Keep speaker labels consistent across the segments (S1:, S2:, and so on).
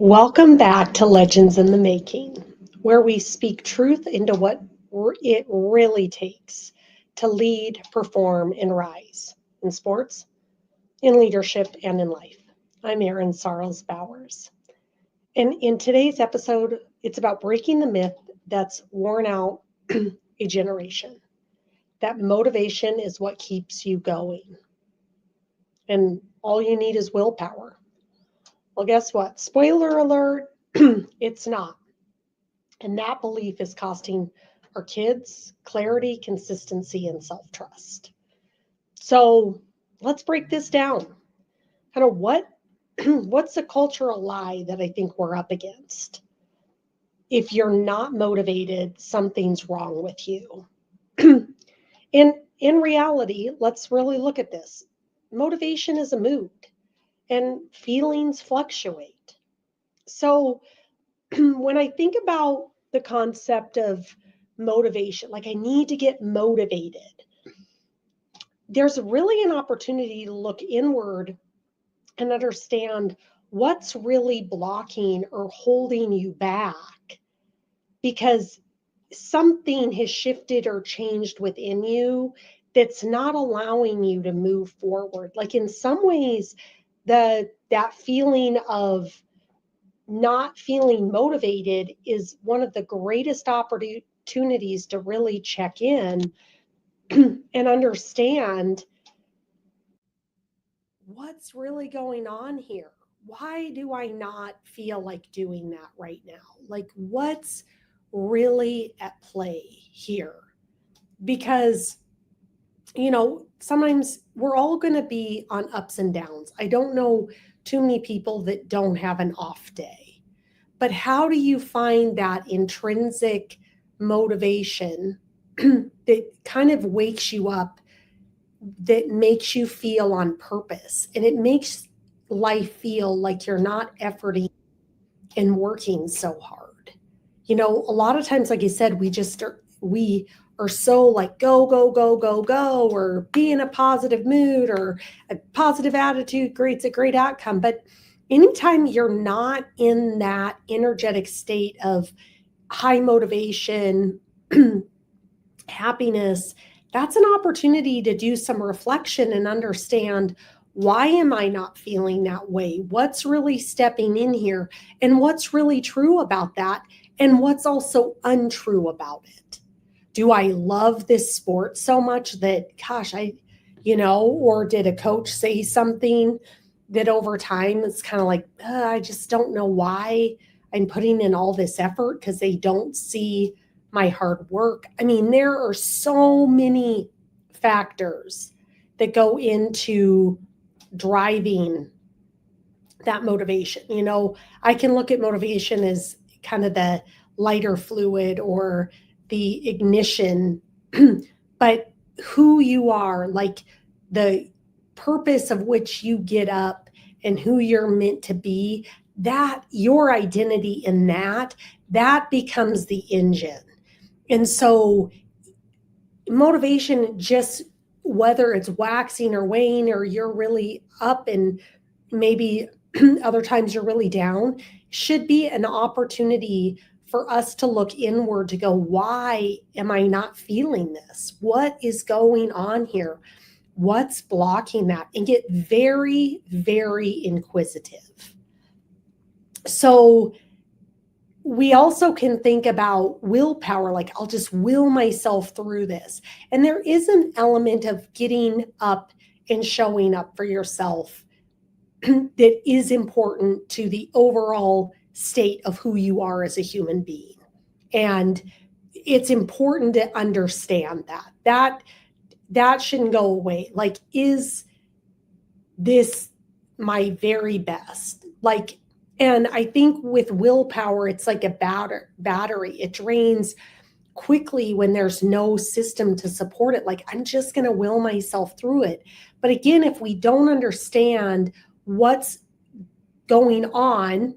S1: Welcome back to Legends in the Making, where we speak truth into what it really takes to lead, perform, and rise in sports, in leadership, and in life. I'm Erin Sarles Bowers. And in today's episode, it's about breaking the myth that's worn out a generation, that motivation is what keeps you going. And all you need is willpower. Well, guess what? Spoiler alert, it's not. And that belief is costing our kids clarity, consistency, and self-trust. So let's break this down. Kind of what's the cultural lie that I think we're up against? If you're not motivated, something's wrong with you. In reality, let's really look at this. Motivation is a mood, and feelings fluctuate. So when I think about the concept of motivation, like I need to get motivated, there's really an opportunity to look inward and understand what's really blocking or holding you back, because something has shifted or changed within you that's not allowing you to move forward. Like in some ways, that feeling of not feeling motivated is one of the greatest opportunities to really check in and understand what's really going on here. Why do I not feel like doing that right now? Like, what's really at play here? Because, sometimes we're all going to be on ups and downs. I don't know too many people that don't have an off day. But how do you find that intrinsic motivation that kind of wakes you up, that makes you feel on purpose? And it makes life feel like you're not efforting and working so hard. A lot of times, like you said, we are so like go, go, go, go, go, or be in a positive mood, or a positive attitude creates a great outcome. But anytime you're not in that energetic state of high motivation, happiness, that's an opportunity to do some reflection and understand, why am I not feeling that way? What's really stepping in here? And what's really true about that? And what's also untrue about it? Do I love this sport so much that, gosh, or did a coach say something that over time it's kind of like, I just don't know why I'm putting in all this effort, because they don't see my hard work. I mean, there are so many factors that go into driving that motivation. I can look at motivation as kind of the lighter fluid or the ignition, but who you are, like the purpose of which you get up and who you're meant to be, that your identity in that becomes the engine. And so motivation, just whether it's waxing or waning, or you're really up and maybe other times you're really down, should be an opportunity for us to look inward, to go, why am I not feeling this? What is going on here? What's blocking that? And get very, very inquisitive. So we also can think about willpower, like I'll just will myself through this. And there is an element of getting up and showing up for yourself that is important to the overall state of who you are as a human being. And it's important to understand that shouldn't go away. Like, is this my very best? Like, and I think with willpower, it's like a battery. It drains quickly when there's no system to support it. Like, I'm just going to will myself through it. But again, if we don't understand what's going on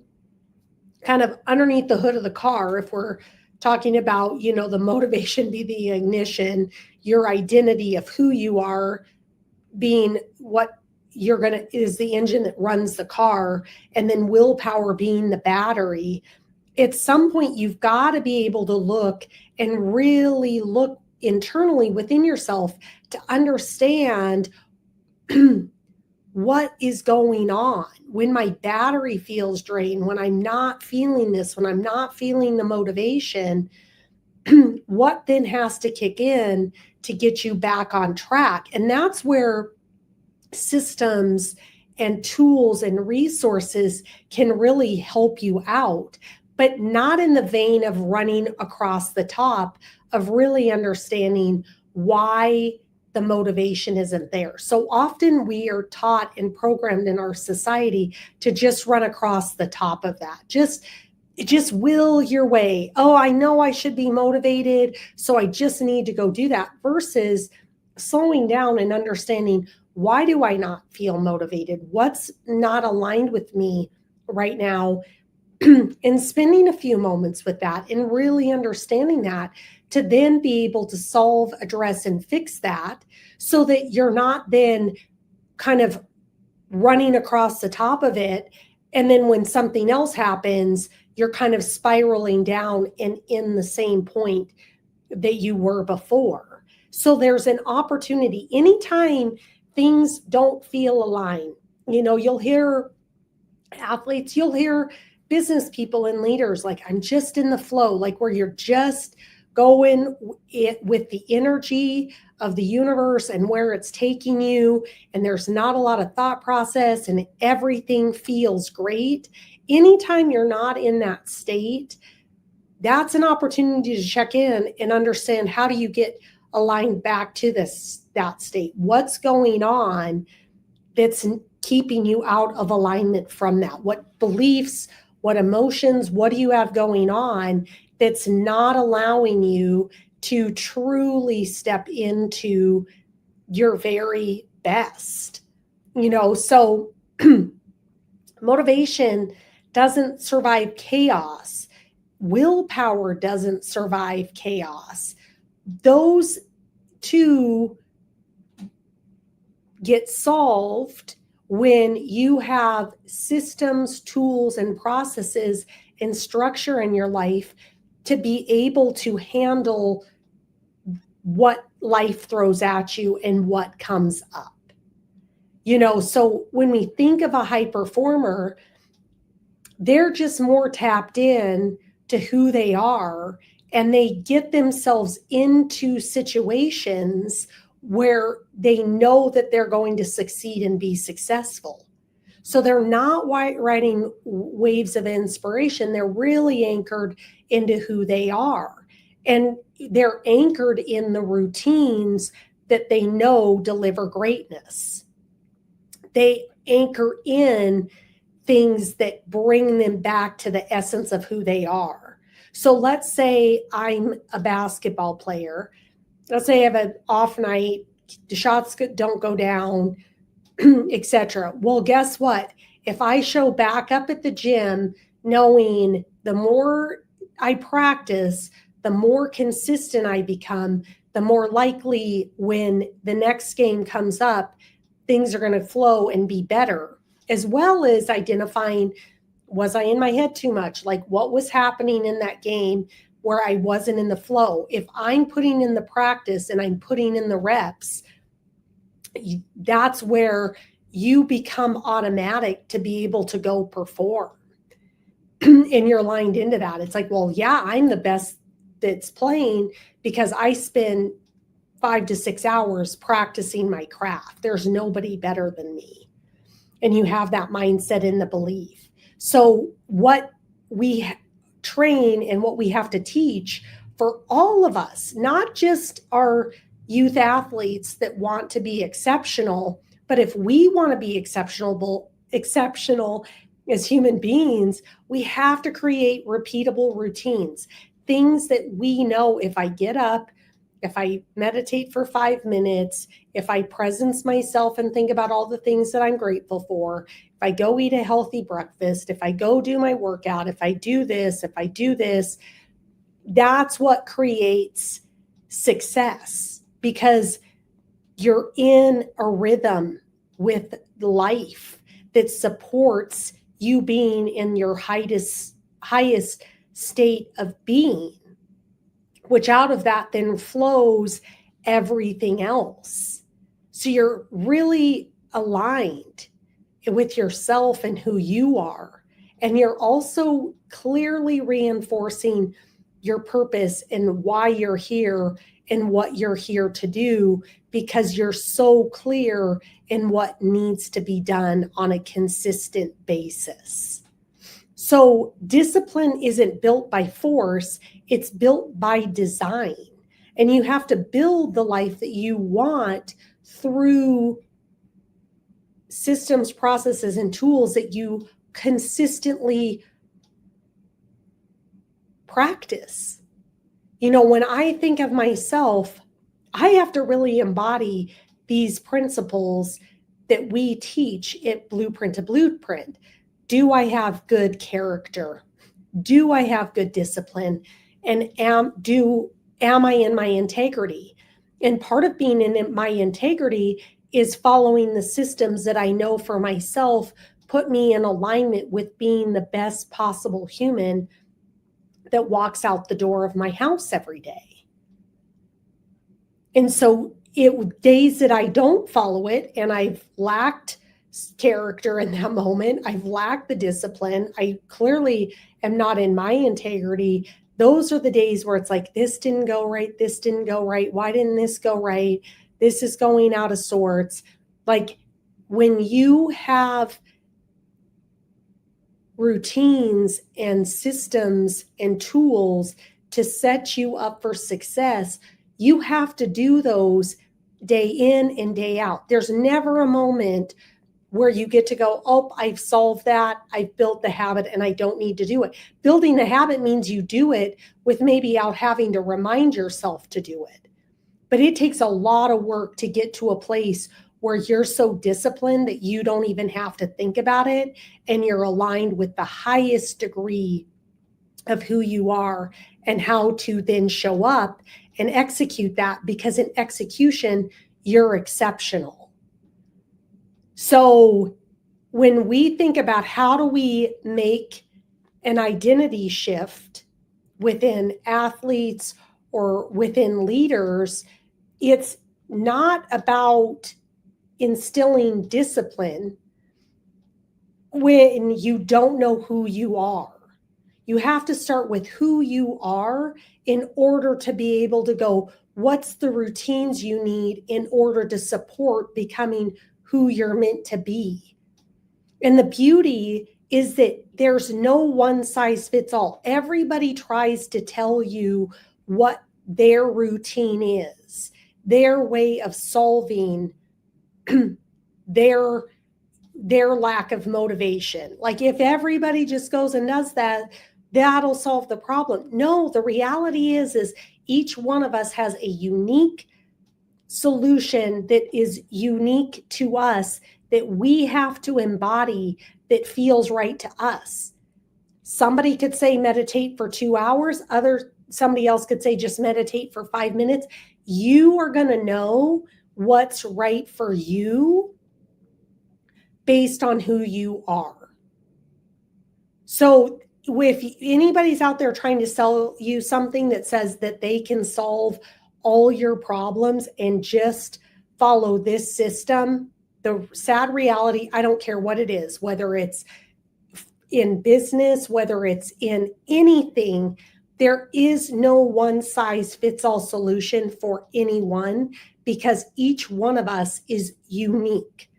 S1: kind of underneath the hood of the car, if we're talking about, the motivation be the ignition, your identity of who you are being what is the engine that runs the car, and then willpower being the battery. At some point, you've got to be able to look and really look internally within yourself to understand what is going on when my battery feels drained, when I'm not feeling this, when I'm not feeling the motivation. What then has to kick in to get you back on track? And that's where systems and tools and resources can really help you out, but not in the vein of running across the top, of really understanding why the motivation isn't there. So often we are taught and programmed in our society to just run across the top of that. Just will your way. Oh, I know I should be motivated, so I just need to go do that, versus slowing down and understanding, why do I not feel motivated? What's not aligned with me right now? And spending a few moments with that and really understanding that, to then be able to solve, address, and fix that, so that you're not then kind of running across the top of it. And then when something else happens, you're kind of spiraling down and in the same point that you were before. So there's an opportunity anytime things don't feel aligned. You'll hear athletes, you'll hear business people and leaders like, I'm just in the flow, like where you're just going with the energy of the universe and where it's taking you, and there's not a lot of thought process and everything feels great. Anytime you're not in that state, that's an opportunity to check in and understand, how do you get aligned back to that state? What's going on that's keeping you out of alignment from that? What beliefs, what emotions, what do you have going on that's not allowing you to truly step into your very best? So motivation doesn't survive chaos. Willpower doesn't survive chaos. Those two get solved when you have systems, tools, and processes and structure in your life to be able to handle what life throws at you and what comes up. So when we think of a high performer, they're just more tapped in to who they are, and they get themselves into situations where they know that they're going to succeed and be successful. So they're not riding waves of inspiration. They're really anchored into who they are. And they're anchored in the routines that they know deliver greatness. They anchor in things that bring them back to the essence of who they are. So let's say I'm a basketball player. Let's say I have an off night, the shots don't go down, etc. Well, guess what? If I show back up at the gym, knowing the more I practice, the more consistent I become, the more likely when the next game comes up, things are going to flow and be better, as well as identifying, was I in my head too much? Like, what was happening in that game where I wasn't in the flow? If I'm putting in the practice and I'm putting in the reps, that's where you become automatic to be able to go perform. And you're aligned into that. It's like, well, yeah, I'm the best that's playing because I spend 5 to 6 hours practicing my craft. There's nobody better than me. And you have that mindset and the belief. So what we train and what we have to teach for all of us, not just our youth athletes that want to be exceptional, but if we want to be exceptional as human beings, we have to create repeatable routines, things that we know, if I get up, if I meditate for 5 minutes, if I presence myself and think about all the things that I'm grateful for, if I go eat a healthy breakfast, if I go do my workout, if I do this, that's what creates success, because you're in a rhythm with life that supports you being in your highest state of being, which out of that then flows everything else. So you're really aligned with yourself and who you are. And you're also clearly reinforcing your purpose and why you're here and what you're here to do, because you're so clear in what needs to be done on a consistent basis. So discipline isn't built by force, it's built by design. And you have to build the life that you want through systems, processes, and tools that you consistently practice. You know, when I think of myself, I have to really embody these principles that we teach at Blueprint to Blueprint. Do I have good character? Do I have good discipline? And am I in my integrity? And part of being in my integrity is following the systems that I know for myself put me in alignment with being the best possible human that walks out the door of my house every day. And so days that I don't follow it and I've lacked character in that moment, I've lacked the discipline, I clearly am not in my integrity, those are the days where it's like, this didn't go right, this didn't go right, why didn't this go right, this is going out of sorts. Like when you have routines and systems and tools to set you up for success, you have to do those day in and day out. There's never a moment where you get to go, oh, I've solved that, I've built the habit and I don't need to do it. Building the habit means you do it with maybe out having to remind yourself to do it. But it takes a lot of work to get to a place where you're so disciplined that you don't even have to think about it and you're aligned with the highest degree of who you are and how to then show up and execute that, because in execution, you're exceptional. So when we think about how do we make an identity shift within athletes or within leaders, it's not about instilling discipline when you don't know who you are. You have to start with who you are in order to be able to go, what's the routines you need in order to support becoming who you're meant to be? And the beauty is that there's no one size fits all. Everybody tries to tell you what their routine is, their way of solving their lack of motivation. Like if everybody just goes and does that, that'll solve the problem. No, the reality is each one of us has a unique solution that is unique to us that we have to embody that feels right to us. Somebody could say meditate for 2 hours. Somebody else could say just meditate for 5 minutes. You are going to know what's right for you based on who you are. So if anybody's out there trying to sell you something that says that they can solve all your problems and just follow this system, the sad reality, I don't care what it is, whether it's in business, whether it's in anything, there is no one size fits all solution for anyone, because each one of us is unique.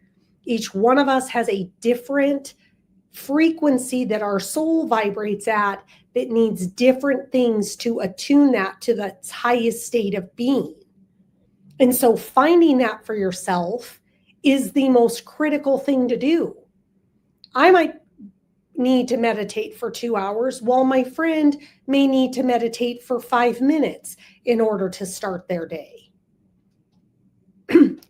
S1: Each one of us has a different frequency that our soul vibrates at that needs different things to attune that to the highest state of being. And so finding that for yourself is the most critical thing to do. I might need to meditate for 2 hours, while my friend may need to meditate for 5 minutes in order to start their day.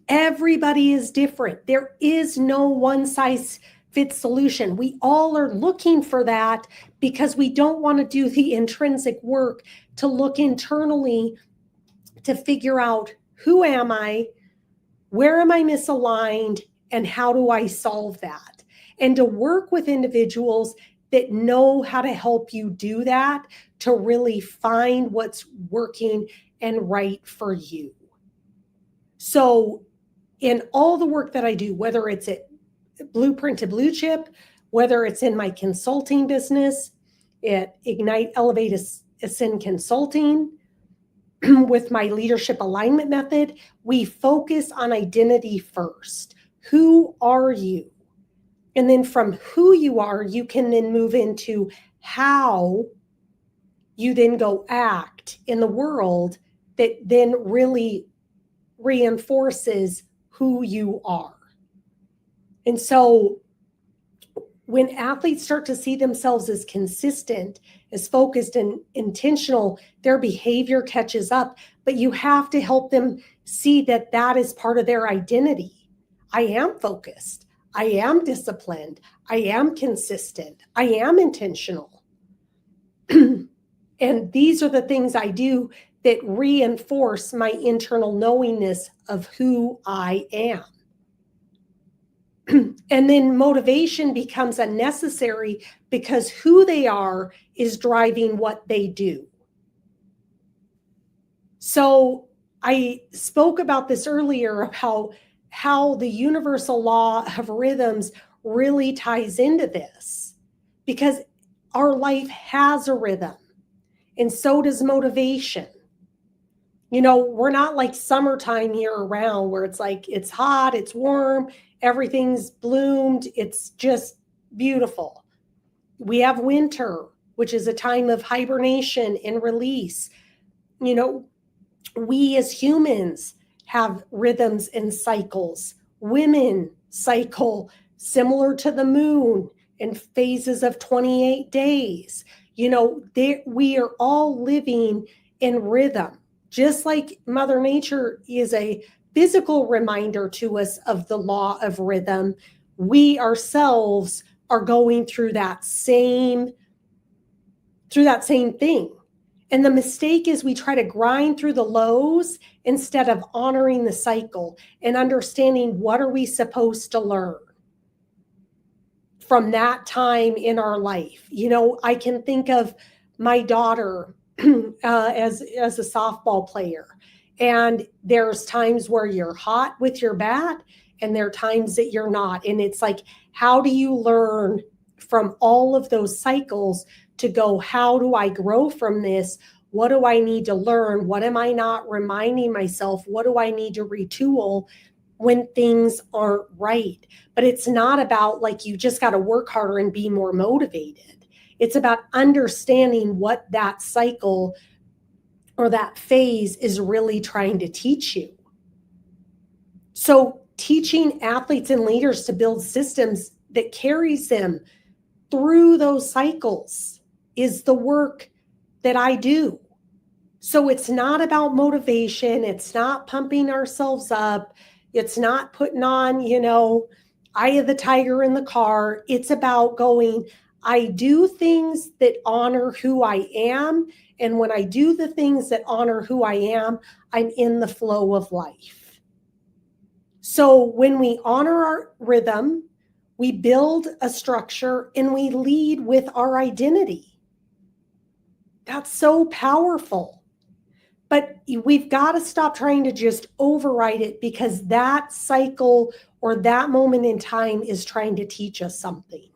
S1: Everybody is different. There is no one size fits solution. We all are looking for that because we don't want to do the intrinsic work to look internally to figure out, who am I? Where am I misaligned? And how do I solve that? And to work with individuals that know how to help you do that, to really find what's working and right for you. So in all the work that I do, whether it's at Blueprint to Bluechip, whether it's in my consulting business, at Ignite, Elevate, Ascend Consulting, with my leadership alignment method, we focus on identity first. Who are you? And then from who you are, you can then move into how you then go act in the world that then really reinforces who you are. And so when athletes start to see themselves as consistent, as focused and intentional, their behavior catches up. But you have to help them see that that is part of their identity. I am focused. I am disciplined. I am consistent. I am intentional. And these are the things I do that reinforce my internal knowingness of who I am. And then motivation becomes unnecessary because who they are is driving what they do. So I spoke about this earlier, about how the universal law of rhythms really ties into this, because our life has a rhythm, and so does motivation. You know, we're not like summertime year around where it's like, it's hot, it's warm, everything's bloomed, it's just beautiful. We have winter, which is a time of hibernation and release. You know, we as humans have rhythms and cycles. Women cycle similar to the moon in phases of 28 days. You know, we are all living in rhythm, just like Mother Nature is a physical reminder to us of the law of rhythm. We ourselves are going through that same thing. And the mistake is we try to grind through the lows instead of honoring the cycle and understanding what are we supposed to learn from that time in our life. You know, I can think of my daughter as a softball player. And there's times where you're hot with your bat, and there are times that you're not. And it's like, how do you learn from all of those cycles to go, how do I grow from this? What do I need to learn? What am I not reminding myself? What do I need to retool when things aren't right? But it's not about like, you just got to work harder and be more motivated. It's about understanding what that cycle or that phase is really trying to teach you. So teaching athletes and leaders to build systems that carries them through those cycles is the work that I do. So it's not about motivation. It's not pumping ourselves up. It's not putting on, you know, eye of the tiger in the car. It's about going, I do things that honor who I am. And when I do the things that honor who I am, I'm in the flow of life. So when we honor our rhythm, we build a structure and we lead with our identity. That's so powerful. But we've got to stop trying to just override it because that cycle or that moment in time is trying to teach us something.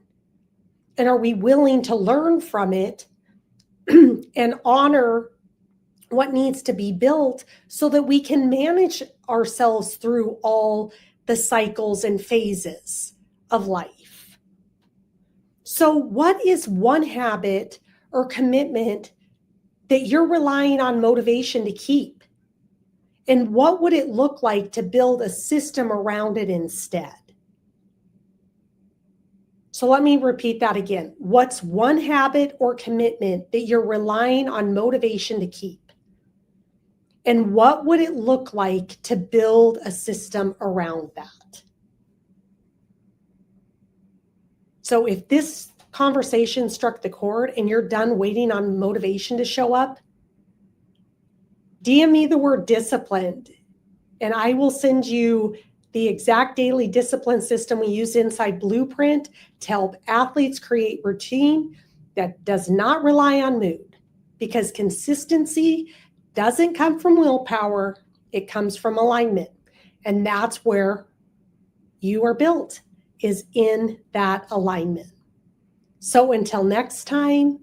S1: And are we willing to learn from it and honor what needs to be built so that we can manage ourselves through all the cycles and phases of life? So what is one habit or commitment that you're relying on motivation to keep? And what would it look like to build a system around it instead? So let me repeat that again. What's one habit or commitment that you're relying on motivation to keep? And what would it look like to build a system around that? So if this conversation struck the chord and you're done waiting on motivation to show up, DM me the word disciplined and I will send you the exact daily discipline system we use inside Blueprint to help athletes create routine that does not rely on mood, because consistency doesn't come from willpower, it comes from alignment. And that's where you are built, is in that alignment. So until next time,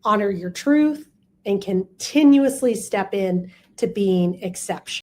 S1: honor your truth and continuously step in to being exceptional.